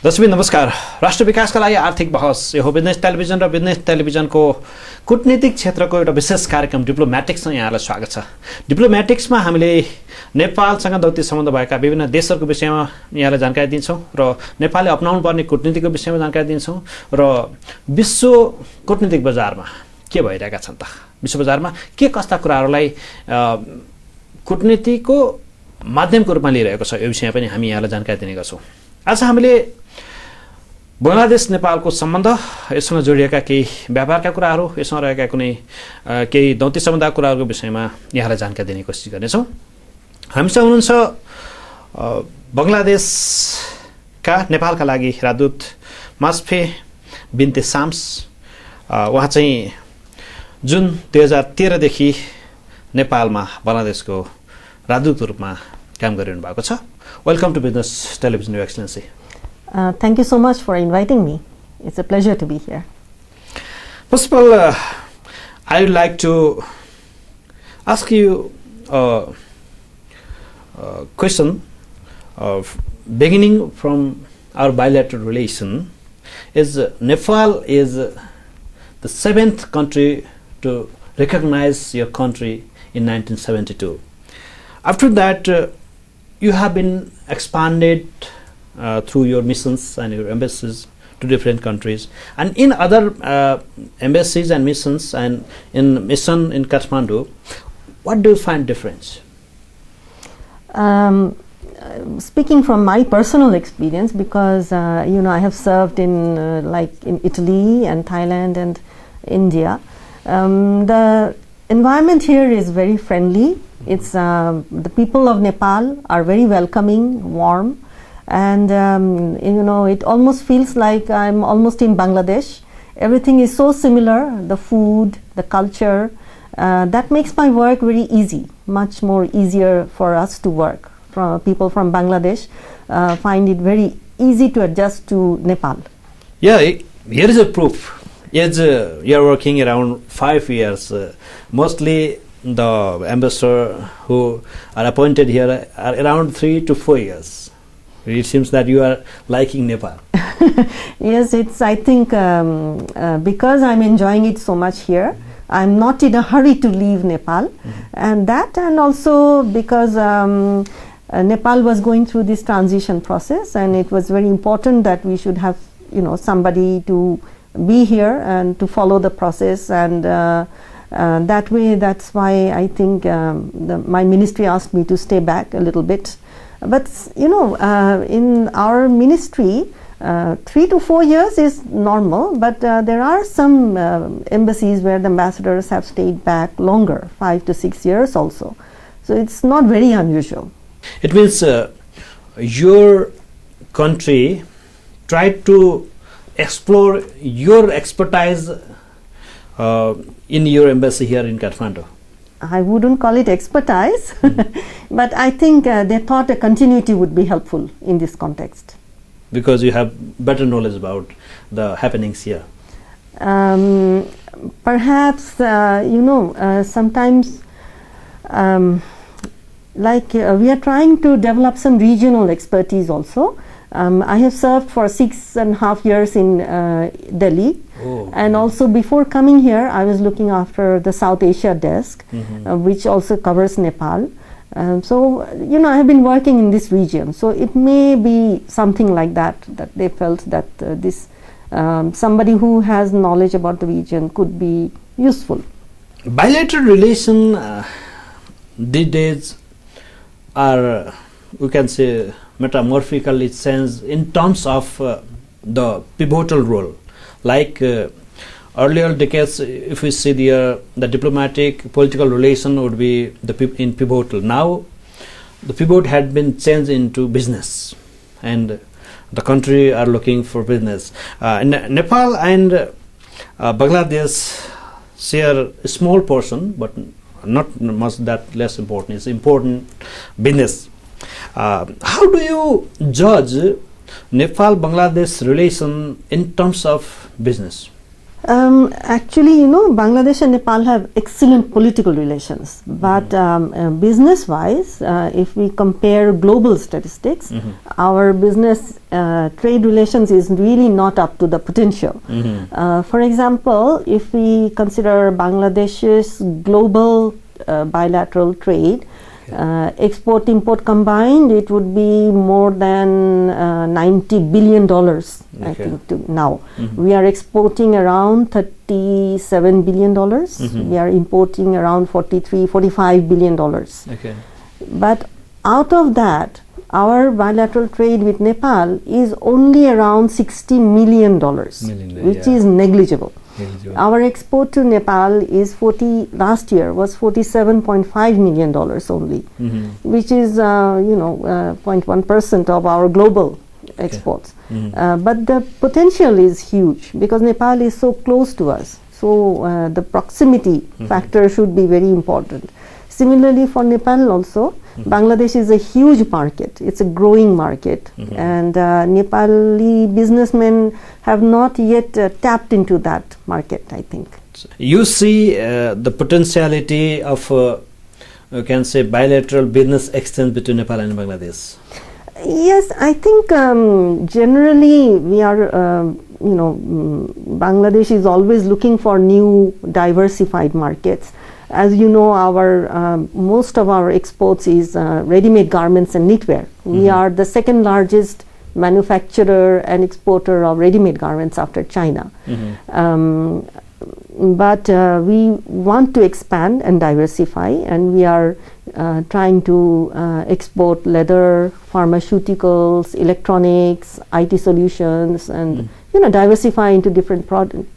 दर्शक नमस्कार। राष्ट्र विकासका लागि आर्थिक बहस यो हो बिजनेस टेलिभिजन र बिजनेस टेलिभिजनको कूटनीतिक क्षेत्रको एउटा विशेष कार्यक्रम डिप्लोमेटिक्समा यहाँलाई स्वागत छ। डिप्लोमेटिक्समा हामीले नेपालसँग दैत्य सम्बन्ध भएका विभिन्न देशहरूको विषयमा यहाँलाई जानकारी दिन्छौँ र नेपालले अपनाउनु पर्ने कूटनीतिको विषयमा जानकारी दिन्छौँ र विश्व कूटनीतिक बजारमा के भइरहेका छन् त, विश्व बजारमा के कस्ता कुराहरूलाई कूटनीतिको माध्यमको रूपमा लिइरहेको छ यो विषयमा पनि हामी यहाँलाई जानकारी दिने गर्छौँ। आज हामीले बंगलादेश नेपालको सम्बन्ध, यससँग जोडिएका केही व्यापारका कुराहरू, यससँग रहेका कुनै केही दैत्य सम्बन्धका कुराहरूको विषयमा यहाँलाई जानकारी दिने कोसिस गर्नेछौँ। हामीसँग हुनुहुन्छ बंगलादेशका नेपालका लागि राजदूत MASFEE BINTE SHAMS। उहाँ चाहिँ जुन 2013 देखि नेपालमा बंगलादेशको राजदूतको रूपमा काम गरिरहनु भएको छ। Welcome to Business Television, Your Excellency. Thank you so much for inviting me. It's a pleasure to be here. First of all, I would like to ask you a question of beginning from our bilateral relation. Is Nepal is the 7th country to recognize your country in 1972. After that, you have been expanded through your missions and your embassies to different countries, and in other embassies and missions, and in mission in Kathmandu, what do you find difference? Speaking from my personal experience, because I have served in in Italy and Thailand and India, the environment here is very friendly. It's the people of Nepal are very welcoming, warm, and it almost feels like I'm almost in Bangladesh. Everything is so similar, the food, the culture, that makes my work very easy, much more easier for us to work. People from Bangladesh find it very easy to adjust to Nepal. Yeah, here is a proof. Yes, you're working around 5 years, mostly the ambassador who are appointed here are around 3 to 4 years. It seems that you are liking Nepal. Yes, it's, I think, because I'm enjoying it so much here, I'm not in a hurry to leave Nepal. And also because Nepal was going through this transition process, and it was very important that we should have, somebody to be here and to follow the process, and that way, that's why I think my ministry asked me to stay back a little bit. But in our ministry, 3 to 4 years is normal, but there are some embassies where the ambassadors have stayed back longer, 5 to 6 years also. So it's not very unusual. It means your country tried to explore your expertise in your embassy here in Kathmandu. I wouldn't call it expertise, but I think they thought a continuity would be helpful in this context. Because you have better knowledge about the happenings here. Perhaps, sometimes we are trying to develop some regional expertise also. I have served for 6.5 years in Delhi. And also before coming here, I was looking after the South Asia desk, which also covers Nepal. So, I have been working in this region. So it may be something like that they felt that this somebody who has knowledge about the region could be useful. Bilateral relation these days are, we can say, metamorphically changed in terms of the pivotal role. Like earlier decades, if we see the diplomatic political relation would be in pivotal. Now the pivot had been changed into business, and the country are looking for business. Nepal and Bangladesh share a small portion, but not much that less important. It's important business. How do you judge Nepal-Bangladesh relation in terms of business? Actually, Bangladesh and Nepal have excellent political relations, but business-wise, if we compare global statistics, our business trade relations is really not up to the potential. For example, if we consider Bangladesh's global bilateral trade, export-import combined, it would be more than $90 billion, I think, now. We are exporting around $37 billion. We are importing around $45 billion. Okay. But out of that, our bilateral trade with Nepal is only around $60 million, which is negligible. Our export to Nepal is last year was $47.5 million only, which is 0.1% of our global exports. But the potential is huge because Nepal is so close to us. So the proximity factor should be very important. Similarly for Nepal also, Bangladesh is a huge market. It's a growing market, and Nepali businessmen have not yet tapped into that market, I think. You see the potentiality of, you can say, bilateral business exchange between Nepal and Bangladesh? Yes, I think generally we are, Bangladesh is always looking for new diversified markets. As you know, our most of our exports is ready-made garments and knitwear. We are the second largest manufacturer and exporter of ready-made garments after China. But we want to expand and diversify, and we are trying to export leather, pharmaceuticals, electronics, IT solutions, and diversify into different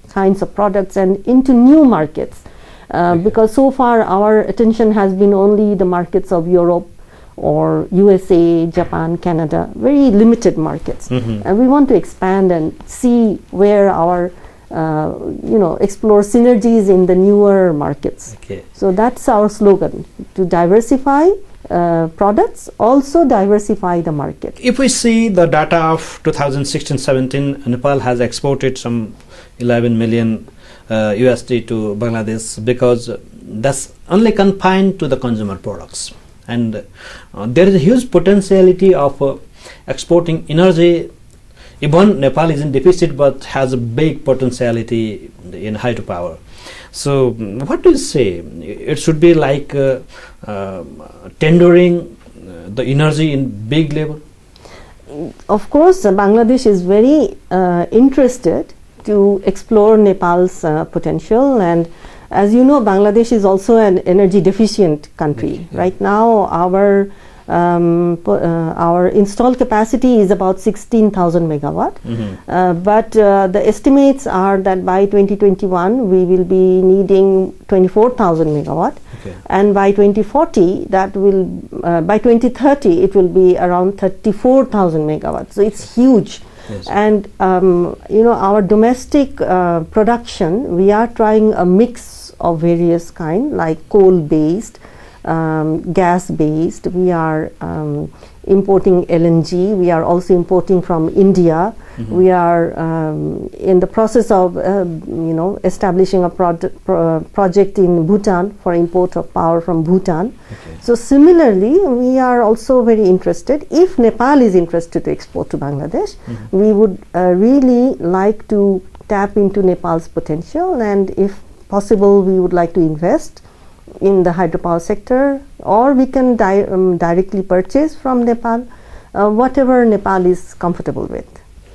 kinds of products and into new markets. Because so far our attention has been only the markets of Europe or USA, Japan, Canada, very limited markets. And we want to expand and see where our, explore synergies in the newer markets. So that's our slogan, to diversify products, also diversify the market. If we see the data of 2016-17, Nepal has exported some 11 million USD to Bangladesh, because that's only confined to the consumer products, and there is a huge potentiality of exporting energy. Even Nepal is in deficit but has a big potentiality in hydropower. So what do you say? It should be like tendering the energy in big level? Of course, Bangladesh is very interested to explore Nepal's potential, and as you know, Bangladesh is also an energy deficient country. Right now our installed capacity is about 16,000 megawatt, but the estimates are that by 2021 we will be needing 24,000 megawatt, and by 2040 by 2030 it will be around 34,000 megawatts. So it's huge. And our domestic production, we are trying a mix of various kind, like coal based, gas based. We are importing LNG. We are also importing from India. We are in the process of establishing a project in Bhutan for import of power from Bhutan. So similarly, we are also very interested. If Nepal is interested to export to Bangladesh, we would really like to tap into Nepal's potential, and if possible, we would like to invest in the hydropower sector, or we can directly purchase from Nepal, whatever Nepal is comfortable with.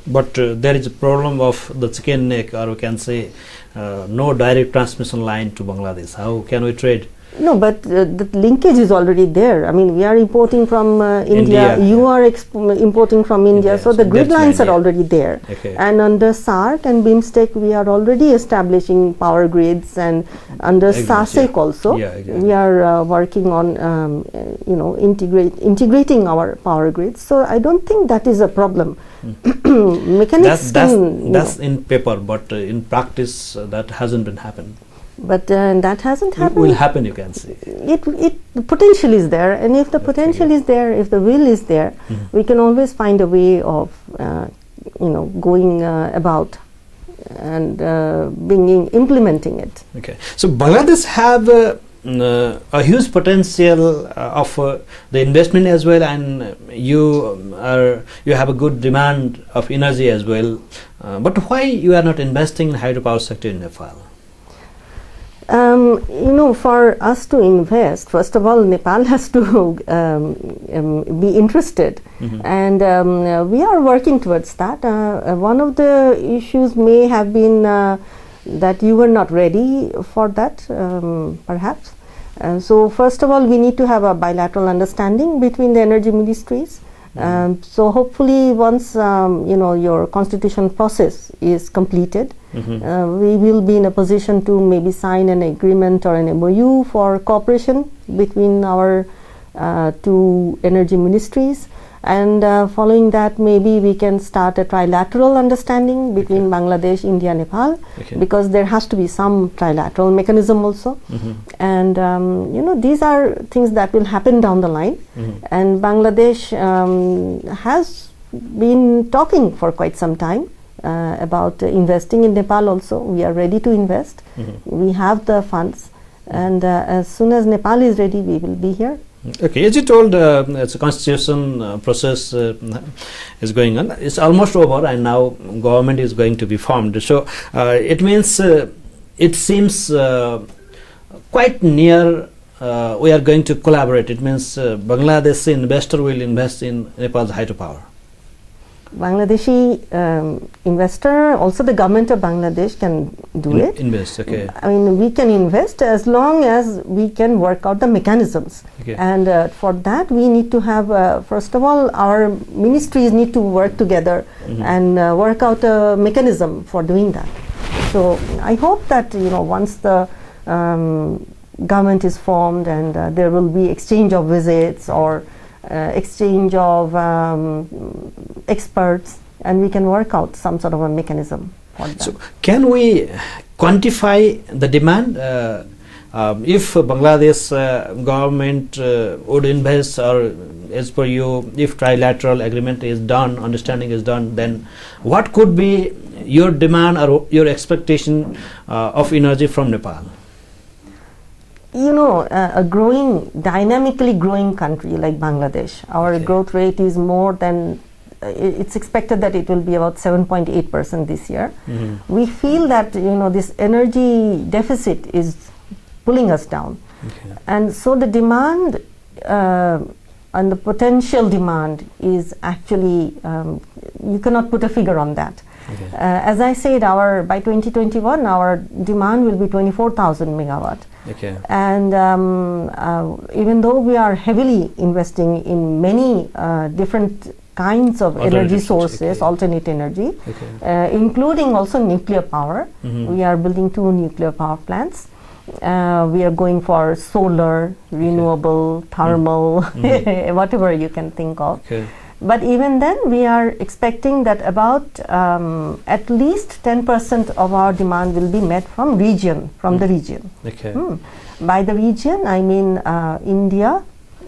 But there is a problem of the chicken neck, or we can say no direct transmission line to Bangladesh. How can we trade? No, but the linkage is already there. I mean, we are importing from India. You are importing from India. So the grid lines are already there. And under SARC and BIMSTEC, we are already establishing power grids, and under SASEC also, we are working on integrating our power grids. So I don't think that is a problem. Mechanics that's in paper, but in practice that hasn't been happened. But that hasn't happened. It will happen, you can say. The potential is there, and if the potential is there, if the will is there, we can always find a way of, going about and implementing it. Okay, so Bangladesh have a huge potential of the investment as well, and you have a good demand of energy as well. But why you are not investing in hydropower sector in Nepal? For us to invest, first of all, Nepal has to be interested, and we are working towards that. One of the issues may have been that you were not ready for that, perhaps. So first of all, we need to have a bilateral understanding between the energy ministries. So hopefully once your constitution process is completed, we will be in a position to maybe sign an agreement or an MOU for cooperation between our two energy ministries, and following that maybe we can start a trilateral understanding between Bangladesh, India, Nepal, because there has to be some trilateral mechanism also. And these are things that will happen down the line, and Bangladesh has been talking for quite some time about investing in Nepal also. We are ready to invest. We have the funds, and as soon as Nepal is ready, we will be here. Okay, as you told, it's a constitution process is going on. It's almost over, and now government is going to be formed. So it means it seems quite near. We are going to collaborate. It means Bangladeshi investor will invest in Nepal's hydropower. Bangladeshi investor, also the government of Bangladesh can do it. Invest, okay. I mean, we can invest as long as we can work out the mechanisms. Okay. And for that, we need to have, first of all, our ministries need to work together and work out a mechanism for doing that. So I hope that, once the government is formed and there will be exchange of visits or exchange of experts, and we can work out some sort of a mechanism for that. So can we quantify the demand? If Bangladesh government would invest, or as per you, if trilateral agreement is done, understanding is done, then what could be your demand or your expectation of energy from Nepal? A dynamically growing country like Bangladesh, our growth rate is more than, it's expected that it will be about 7.8% this year. We feel that, this energy deficit is pulling us down. And so the demand and the potential demand is actually, you cannot put a figure on that. As I said, by 2021, our demand will be 24,000 megawatt. And even though we are heavily investing in many different kinds of energy sources, alternate energy, including also nuclear power. We are building 2 nuclear power plants. We are going for solar, renewable, thermal, whatever you can think of. But even then, we are expecting that about at least 10% of our demand will be met from the region. By the region, I mean India,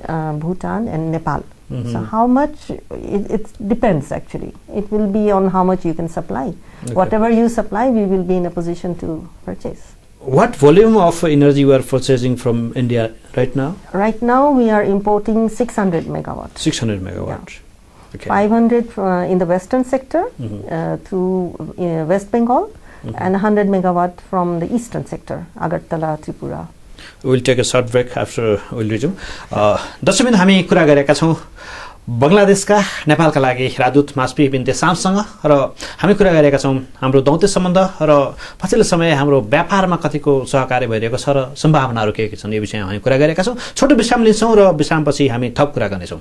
Bhutan, and Nepal. So how much, it depends actually. It will be on how much you can supply. Whatever you supply, we will be in a position to purchase. What volume of energy you are purchasing from India right now? Right now, we are importing 600 megawatts. 600 megawatts. 500 in the western sector through West Bengal, and 100 megawatt from the eastern sector, Agartala, Tripura. We'll take a short break after we'll resume. दर्शकबिन हामी कुरा गरेका छौं बंगलादेशका नेपालका लागि राजदूत मास्फी बिन्ते शाम्ससँग, र हामी कुरा गरेका छौं हाम्रो दौत्य सम्बन्ध र पछिल्लो समय हाम्रो व्यापारमा कतिको सहकार्य भइरहेको छ र सम्भावनाहरू के छन्, यो विषयमा हामी कुरा गरेका छौं। छोटो विश्राम लिन्छौं र विश्रामपछि हामी थप कुरा गर्नेछौं।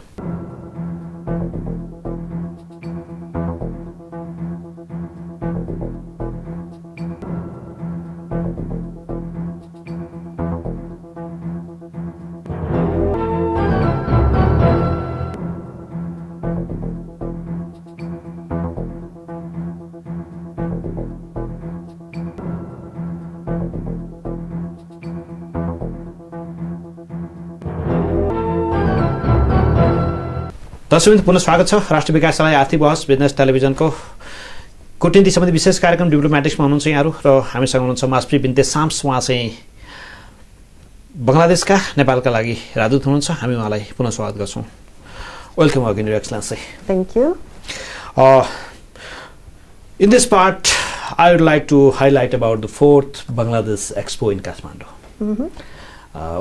दर्शकबिन पुनः स्वागत छ राष्ट्रिय विकासलाई आर्थिक बहस बिजनेस टेलिभिजनको कुटनीति सम्बन्धी विशेष कार्यक्रम डिप्लोमेटिक्समा हुनुहुन्छ यहाँहरू र हामीसँग हुनुहुन्छ मास्फी बिन्ते शाम्स, उहाँ चाहिँ बङ्गलादेशका नेपालका लागि राजदूत हुनुहुन्छ। हामी उहाँलाई पुनः स्वागत गर्छौँ। Welcome again your Excellency. Thank you. In this part, I would like to highlight about the 4th Bangladesh Expo in Kathmandu.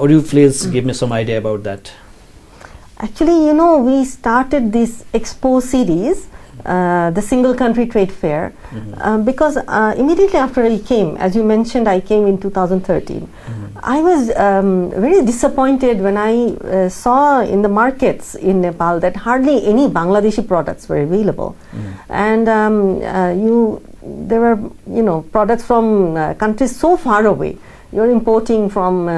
Would you please give me some idea about that? Actually, you know, we started this Expo series, the single country trade fair, because immediately after I came, as you mentioned, I came in 2013. I was very disappointed when I saw in the markets in Nepal that hardly any Bangladeshi products were available. And there were, you know, products from countries so far away. You're importing from,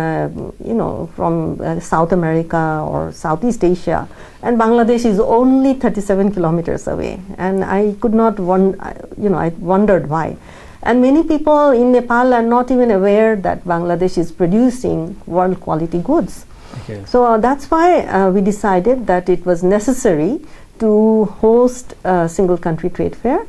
from South America or Southeast Asia, and Bangladesh is only 37 kilometers away. And I could not, I wondered why. And many people in Nepal are not even aware that Bangladesh is producing world quality goods. Okay. So that's why we decided that it was necessary to host a single country trade fair,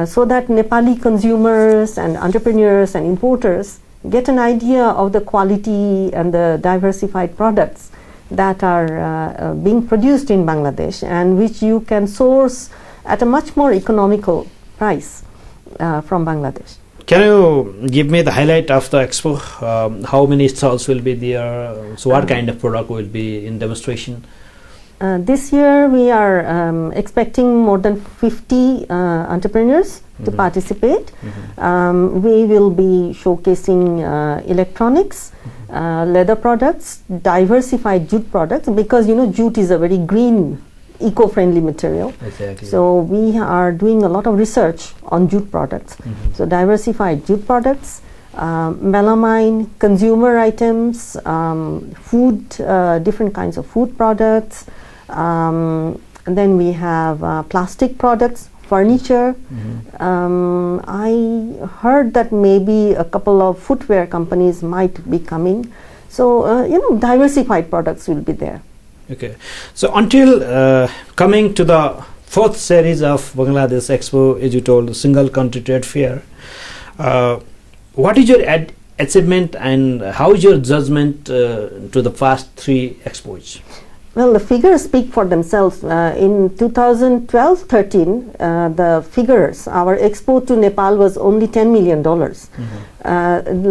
so that Nepali consumers and entrepreneurs and importers get an idea of the quality and the diversified products that are being produced in Bangladesh, and which you can source at a much more economical price from Bangladesh. Can you give me the highlight of the expo? How many stalls will be there? So what kind of product will be in demonstration? This year we are expecting more than 50 entrepreneurs to participate. We will be showcasing electronics, leather products, diversified jute products, because you know jute is a very green, eco-friendly material. Exactly. So we are doing a lot of research on jute products. So diversified jute products, melamine, consumer items, food, different kinds of food products. And then we have plastic products, furniture. I heard that maybe a couple of footwear companies might be coming. So, diversified products will be there. Okay. So until coming to the 4th series of Bangladesh Expo, as you told, the single country trade fair, what is your achievement and how is your judgment to the past 3 expos? Well, the figures speak for themselves. In 2012-13, the figures, our export to Nepal was only $10 million.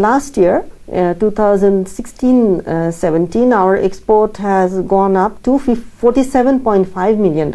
Last year, 2016-17, our export has gone up to $47.5 million.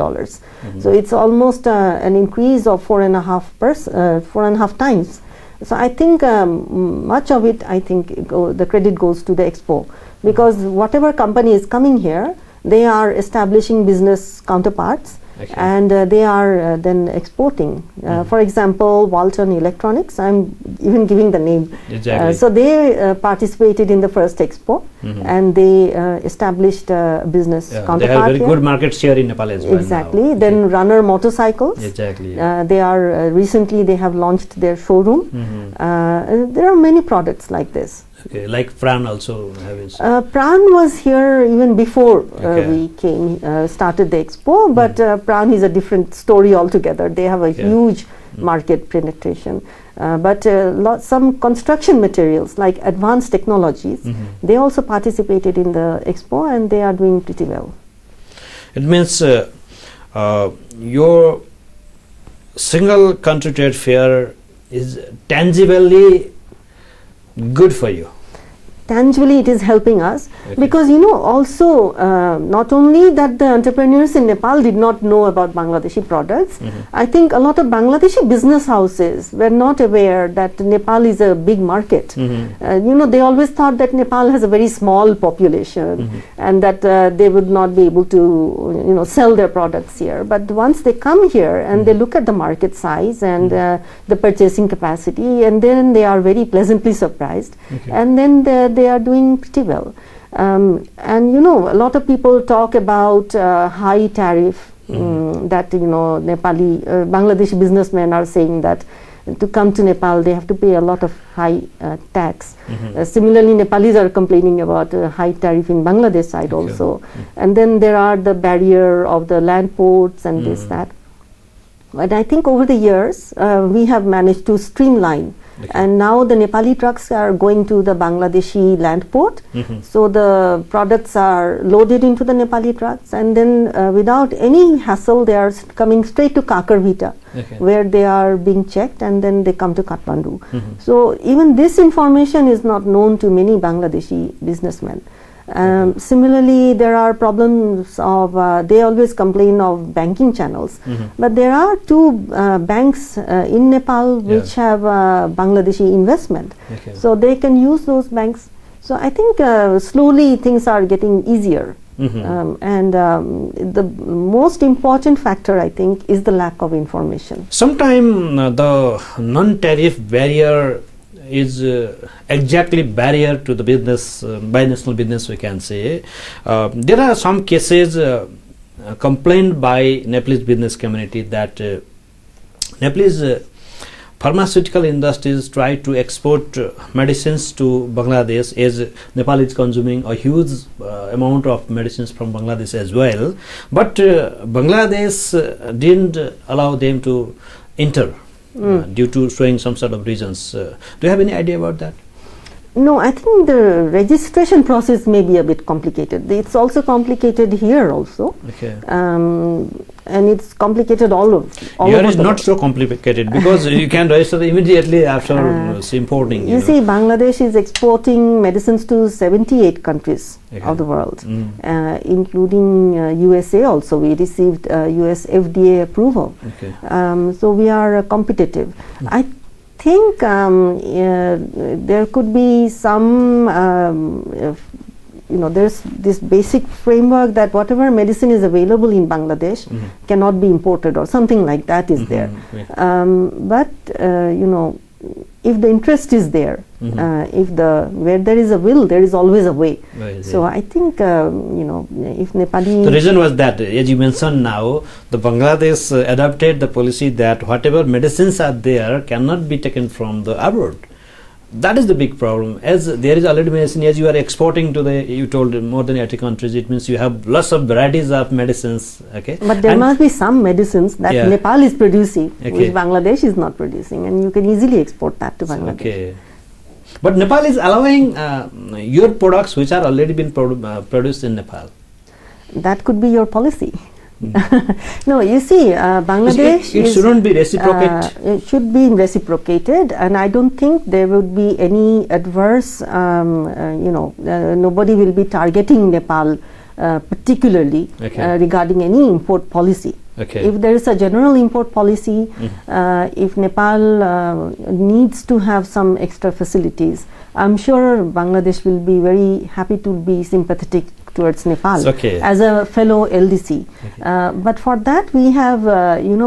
So it's almost an increase of 4.5 times. So I think much of it, the credit goes to the expo, because whatever company is coming here, they are establishing business counterparts, and they are then exporting. For example, Walton Electronics, I'm even giving the name. Exactly. So they participated in the first expo, and they established a business counterpart. They have very good market share in Nepal as well. Exactly. Now. Then Runner Motorcycles. Exactly. They are recently they have launched their showroom. There are many products like this. Okay, like Pran also having. Pran was here even before we came, started the expo, but Pran is a different story altogether. They have a huge market penetration. But some construction materials like advanced technologies, they also participated in the expo, and they are doing pretty well. It means your single country trade fair is tangibly good for you. Tangibly, it is helping us, because also not only that the entrepreneurs in Nepal did not know about Bangladeshi products, I think a lot of Bangladeshi business houses were not aware that Nepal is a big market. They always thought that Nepal has a very small population, and that they would not be able to sell their products here. But once they come here and they look at the market size and the purchasing capacity, and then they are very pleasantly surprised, and then they are doing pretty well. And a lot of people talk about high tariff, that Bangladeshi businessmen are saying that to come to Nepal they have to pay a lot of high tax. Similarly, Nepalis are complaining about high tariff in Bangladesh side also. And then there are the barrier of the land ports and this, that. But I think over the years we have managed to streamline. Okay. And now the Nepali trucks are going to the Bangladeshi land port. So the products are loaded into the Nepali trucks, and then without any hassle they are coming straight to Kakarvita, Okay. where they are being checked, and then they come to Kathmandu. So even this information is not known to many Bangladeshi businessmen. Similarly, there are problems of, they always complain of banking channels, but there are two banks in Nepal which have Bangladeshi investment. Okay. So they can use those banks. So I think slowly things are getting easier. And the most important factor, I think, is the lack of information. Sometimes the non-tariff barrier is exactly barrier to the business, binational business, we can say. There are some cases complained by Nepalese business community that Nepalese pharmaceutical industries try to export medicines to Bangladesh, as Nepal is consuming a huge amount of medicines from Bangladesh as well. But Bangladesh didn't allow them to enter due to showing some sort of reasons. Do you have any idea about that? No, I think the registration process may be a bit complicated. It's also complicated here also. Okay. And it's complicated all over. Here is not so complicated because you can register immediately after importing. You see, Bangladesh is exporting medicines to 78 countries of the world, including USA also. We received US FDA approval. Okay. So we are competitive. I think there could be some there's this basic framework that whatever medicine is available in Bangladesh cannot be imported, or something like that is there. But if the interest is there, where there is a will, there is always a way. So I think if Nepali, the reason was that, as you mentioned now, the Bangladesh adopted the policy that whatever medicines are there cannot be taken from the abroad. That is the big problem. As there is already medicine, as you are exporting to you told more than 80 countries, it means you have lots of varieties of medicines. Okay. But there must be some medicines that Nepal is producing, which Bangladesh is not producing, and you can easily export that to Bangladesh. Okay. But Nepal is allowing your products which are already been produced in Nepal. That could be your policy. No, you see, Bangladesh it shouldn't be reciprocated. It should be reciprocated, and I don't think there would be any adverse. Nobody will be targeting Nepal particularly regarding any import policy. Okay. If there is a general import policy, if Nepal needs to have some extra facilities, I'm sure Bangladesh will be very happy to be sympathetic towards Nepal as a fellow LDC. But for that we have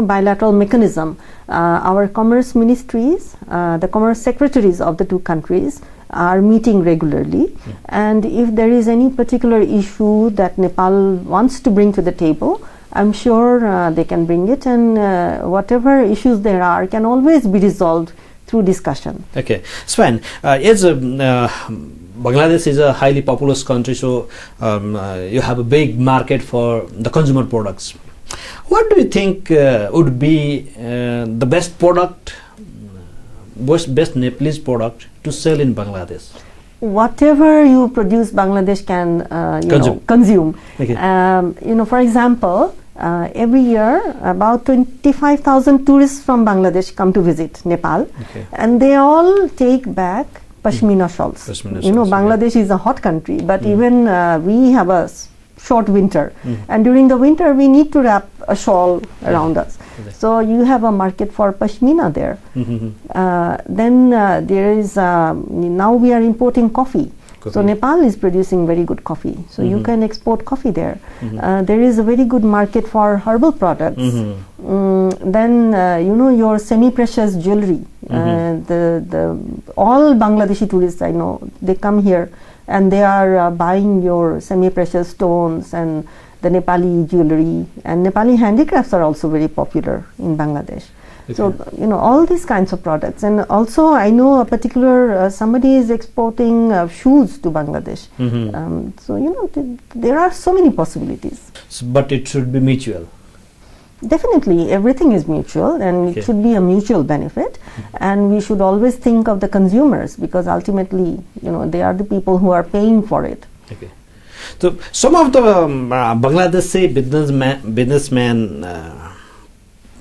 bilateral mechanism. Our commerce ministries, the commerce secretaries of the two countries are meeting regularly, and if there is any particular issue that Nepal wants to bring to the table, I'm sure they can bring it, and whatever issues there are can always be resolved through discussion. Okay, Sven, as Bangladesh is a highly populous country, so you have a big market for the consumer products. What do you think would be the best product, best Nepalese product to sell in Bangladesh? Whatever you produce, Bangladesh can consume. Okay. For example, every year about 25,000 tourists from Bangladesh come to visit Nepal, and they all take back Pashmina shawls. Bangladesh is a hot country, but even we have a short winter, and during the winter we need to wrap a shawl around us. So you have a market for Pashmina there. Then there is, now we are importing coffee. So Nepal is producing very good coffee. So you can export coffee there. There is a very good market for herbal products. Then your semi-precious jewelry. All Bangladeshi tourists I know, they come here and they are buying your semi-precious stones and the Nepali jewelry, and Nepali handicrafts are also very popular in Bangladesh. So all these kinds of products, and also I know a particular somebody is exporting shoes to Bangladesh. So there are so many possibilities. But it should be mutual. Definitely, everything is mutual, and Okay. it should be a mutual benefit. And we should always think of the consumers, because ultimately, they are the people who are paying for it. Okay. So some of the Bangladeshi businessmen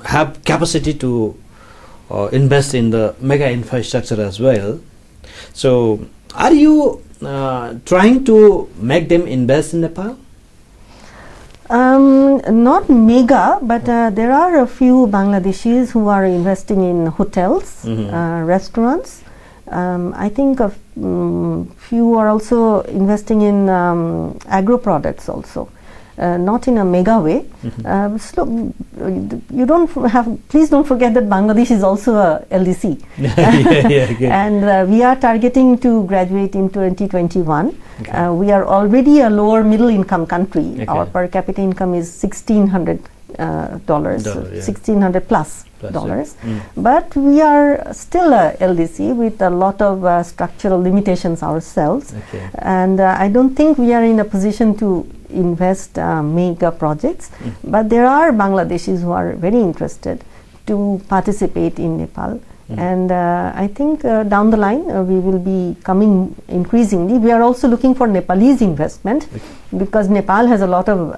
have capacity to invest in the mega infrastructure as well. So are you trying to make them invest in Nepal? Not mega, but there are a few Bangladeshis who are investing in hotels, restaurants. I think a few are also investing in agro products also. Not in a mega way. Please don't forget that Bangladesh is also a LDC. Okay. And we are targeting to graduate in 2021. Okay. We are already a lower middle income country. Okay. Our per capita income is $1,600, yeah. 1,600 plus Plus, dollars. yeah. But we are still a LDC with a lot of structural limitations ourselves. Okay. And I don't think we are in a position to invest mega projects, but there are Bangladeshis who are very interested to participate in Nepal. And I think down the line we will be coming increasingly. We are also looking for Nepalese investment, because Nepal has a lot of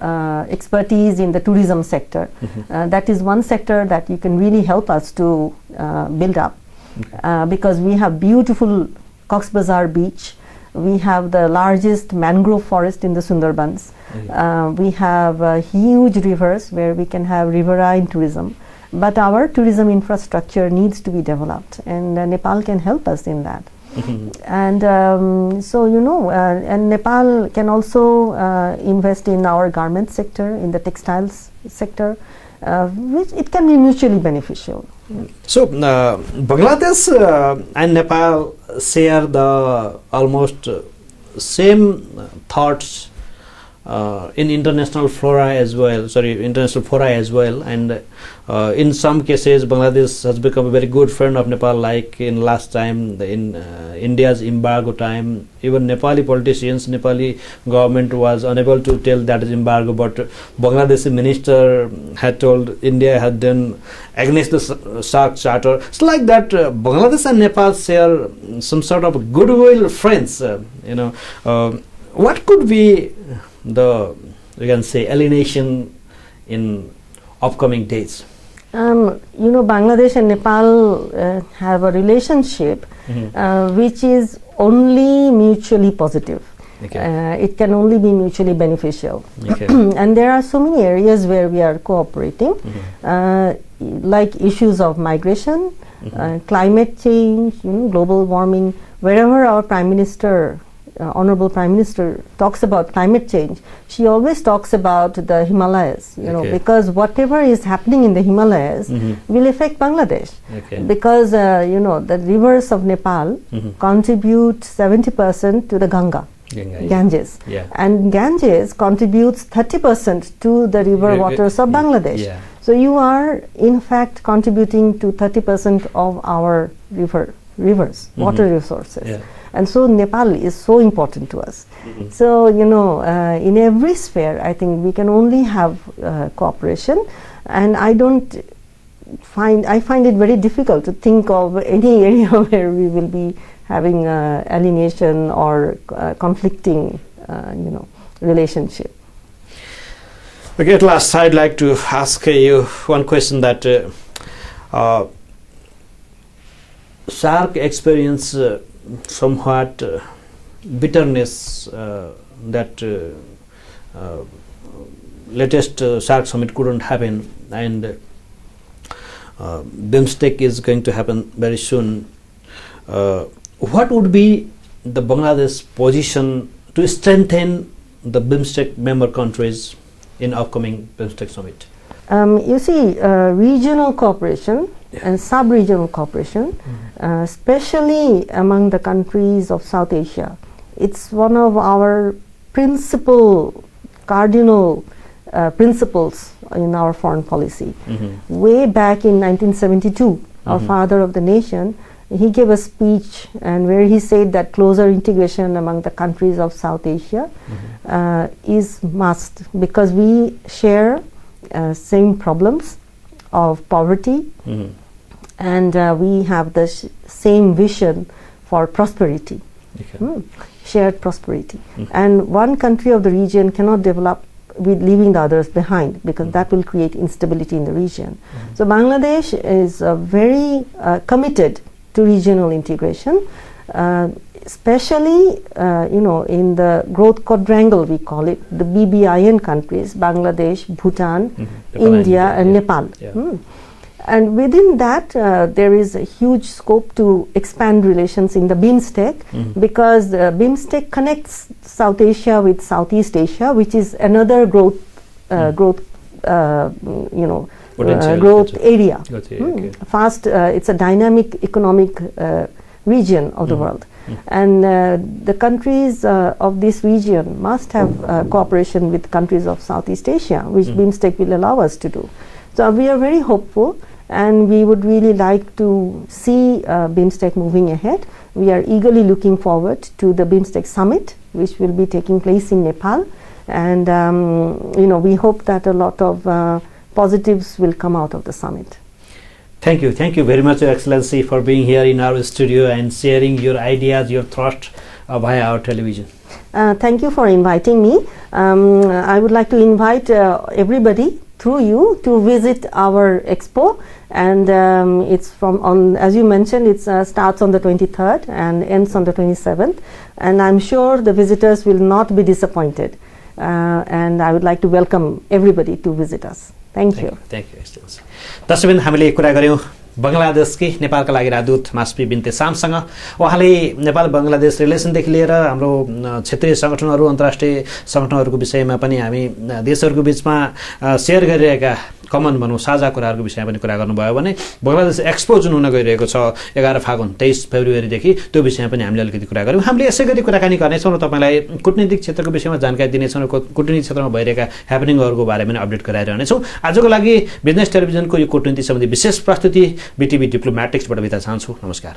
expertise in the tourism sector. That is one sector that you can really help us to build up, because we have beautiful Cox's Bazar beach. We have the largest mangrove forest in the Sundarbans. We have huge rivers where we can have riverine tourism. But our tourism infrastructure needs to be developed, and Nepal can help us in that. And and Nepal can also invest in our garment sector, in the textiles sector, which it can be mutually beneficial. So Bangladesh and Nepal share the almost same thoughts in international fora as well. And in some cases Bangladesh has become a very good friend of Nepal, like in last time in India's embargo time. Even Nepali politicians, Nepali government was unable to tell that is embargo, but Bangladeshi minister had told India had done against the SAARC charter. It's like that Bangladesh and Nepal share some sort of goodwill friends. What could be the, we can say, alienation in upcoming days? Bangladesh and Nepal have a relationship which is only mutually positive. Okay. It can only be mutually beneficial. Okay. And there are so many areas where we are cooperating, like issues of migration, climate change, global warming. Wherever our Prime Minister, Honorable Prime Minister, talks about climate change, she always talks about the Himalayas, because whatever is happening in the Himalayas will affect Bangladesh. Okay. Because, the rivers of Nepal contribute 70% to the Ganges. Yeah. And Ganges contributes 30% to the river waters of Bangladesh. Yeah. So you are, in fact, contributing to 30% of our rivers, water resources. Yeah. And so Nepal is so important to us. So, in every sphere, I think we can only have cooperation. And I find it very difficult to think of any area where we will be having alienation or conflicting, relationship. Okay, at last, I'd like to ask you one question that SAARC experience somewhat bitterness that latest SAARC summit couldn't happen, and BIMSTEC is going to happen very soon. What would be the Bangladesh position to strengthen the BIMSTEC member countries in upcoming BIMSTEC summit? You see, regional cooperation and sub-regional cooperation, especially among the countries of South Asia, it's one of our cardinal principles in our foreign policy. Way back in 1972, our father of the nation, he gave a speech and where he said that closer integration among the countries of South Asia is must, because we share same problems of poverty, and we have the same vision for prosperity, shared prosperity. And one country of the region cannot develop with leaving the others behind, because that will create instability in the region. So Bangladesh is very committed to regional integration, especially in the growth quadrangle, we call it, the BBIN countries, Bangladesh, Bhutan, India and Nepal. And within that, there is a huge scope to expand relations in the BIMSTEC, because BIMSTEC connects South Asia with Southeast Asia, which is another growth area. Fast, it's a dynamic economic region of the world. And the countries of this region must have cooperation with countries of Southeast Asia, which BIMSTEC will allow us to do. So we are very hopeful, and we would really like to see BIMSTEC moving ahead. We are eagerly looking forward to the BIMSTEC summit, which will be taking place in Nepal, and we hope that a lot of positives will come out of the summit. Thank you very much, Your Excellency, for being here in our studio and sharing your ideas, your thoughts via our television. Thank you for inviting me. I would like to invite everybody through you to visit our expo, and it's as you mentioned, it starts on the 23rd and ends on the 27th, and I'm sure the visitors will not be disappointed, and I would like to welcome everybody to visit us. Thank you. Thank you, Excellency. दर्शकबिन हामीले कुरा गर्यौं बंगलादेशकै नेपालका लागि राजदूत मास्फी बिन्ते शाम्ससँग। उहाँले नेपाल बंगलादेश रिलेसनदेखि लिएर हाम्रो क्षेत्रीय संगठनहरू अन्तर्राष्ट्रिय संगठनहरूको विषयमा पनि हामी देशहरूको बीचमा शेयर गरिरहेका कमन भनौं साझा कुराहरूको विषयमा पनि कुरा गर्नुभयो भने बंगलादेश एक्सपो जुन हुन गइरहेको छ 11 फागुन 23 फेब्रुअरी देखि त्यो विषयमा पनि हामीले अलिकति कुरा गर्यौं। हामीले यसैगरी कुराकानी गर्नेछौं र तपाईलाई कूटनीतिक क्षेत्रको विषयमा जानकारी दिनेछौं र कूटनीतिक क्षेत्रमा भइरहेका ह्यापनिङहरूको बारेमा पनि अपडेट गराइरहनेछौं। आजको लागि बिजनेस टेलिभिजनको यो कूटनीति सम्बन्धी विशेष प्रस्तुति BTV डिप्लोमेटिक्सबाट बिदा चाहन्छु। नमस्कार।